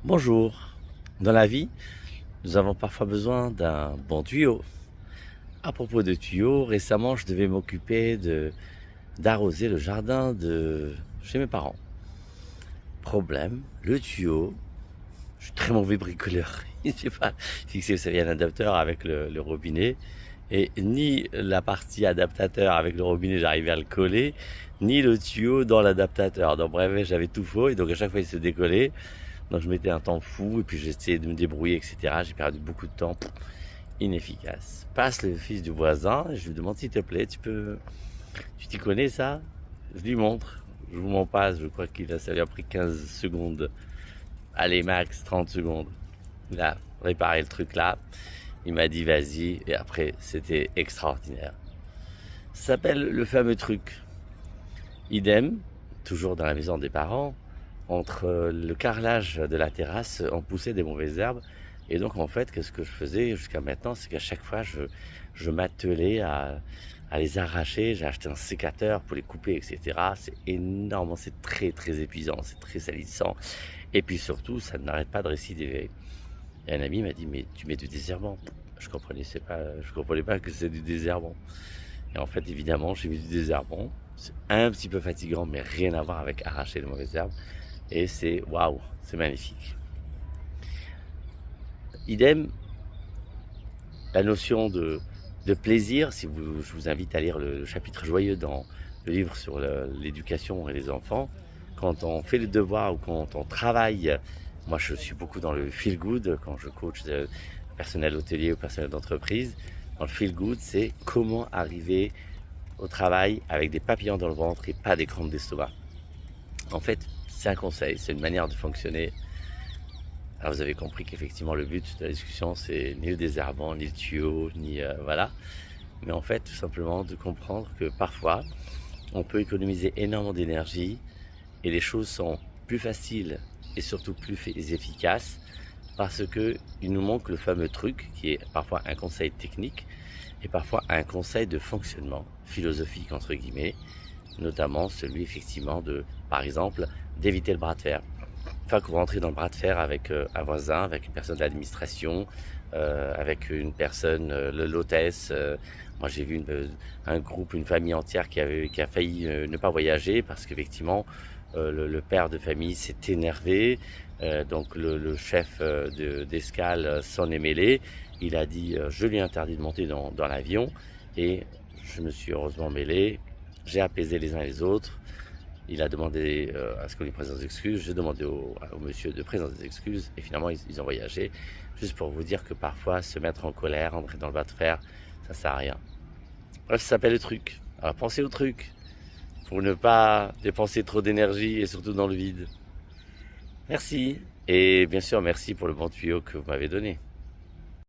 Bonjour. Dans la vie, nous avons parfois besoin d'un bon tuyau. À propos de tuyaux, récemment, je devais m'occuper d'arroser le jardin de chez mes parents. Problème, le tuyau, je suis très mauvais bricoleur. Il ne s'est pas fixé, vous savez, un adaptateur avec le robinet. Et ni la partie adaptateur avec le robinet, j'arrivais à le coller, ni le tuyau dans l'adaptateur. Donc bref, j'avais tout faux et donc à chaque fois il se décollait. Donc je mettais un temps fou et puis j'essayais de me débrouiller, etc. J'ai perdu beaucoup de temps, inefficace. Passe le fils du voisin, et je lui demande s'il te plaît, tu t'y connais ça? Je lui montre, je vous m'en passe, je crois ça lui a pris 15 secondes. Allez max, 30 secondes. Il a réparé le truc là, il m'a dit vas-y et après c'était extraordinaire. Ça s'appelle le fameux truc. Idem, toujours dans la maison des parents, entre le carrelage de la terrasse, on poussait des mauvaises herbes. Et donc, en fait, qu'est-ce que je faisais jusqu'à maintenant, c'est qu'à chaque fois, je m'attelais à les arracher. J'ai acheté un sécateur pour les couper, etc. C'est énorme, c'est très, très épuisant, c'est très salissant. Et puis surtout, ça n'arrête pas de récidiver. Et un ami m'a dit, mais tu mets du désherbant. Je comprenais pas que c'est du désherbant. Et en fait, évidemment, j'ai mis du désherbant. C'est un petit peu fatigant, mais rien à voir avec arracher les mauvaises herbes. Et c'est waouh, c'est magnifique. Idem, la notion de plaisir, je vous invite à lire le chapitre joyeux dans le livre sur l'éducation et les enfants. Quand on fait le devoir ou quand on travaille, moi je suis beaucoup dans le feel good, quand je coach personnel hôtelier ou personnel d'entreprise. Dans le feel good, c'est comment arriver au travail avec des papillons dans le ventre et pas des crampes d'estomac. En fait, c'est un conseil, c'est une manière de fonctionner. Alors vous avez compris qu'effectivement le but de la discussion c'est ni le désherbant, ni le tuyau, ni voilà. Mais en fait tout simplement de comprendre que parfois on peut économiser énormément d'énergie et les choses sont plus faciles et surtout plus efficaces parce que il nous manque le fameux truc qui est parfois un conseil technique et parfois un conseil de fonctionnement philosophique entre guillemets, notamment celui effectivement de, par exemple, d'éviter le bras de fer. Une fois que vous rentrez dans le bras de fer avec un voisin, avec une personne de l'administration, avec une personne, l'hôtesse, moi j'ai vu un groupe, une famille entière qui a failli ne pas voyager parce qu'effectivement le père de famille s'est énervé, donc le chef d'escale s'en est mêlé, il a dit je lui ai interdit de monter dans l'avion et je me suis heureusement mêlé, j'ai apaisé les uns les autres. Il a demandé à ce qu'on lui présente des excuses. J'ai demandé au monsieur de présenter des excuses. Et finalement, ils ont voyagé. Juste pour vous dire que parfois, se mettre en colère, entrer dans le bas de fer, ça sert à rien. Bref, ça s'appelle le truc. Alors pensez au truc. Pour ne pas dépenser trop d'énergie et surtout dans le vide. Merci. Et bien sûr, merci pour le bon tuyau que vous m'avez donné.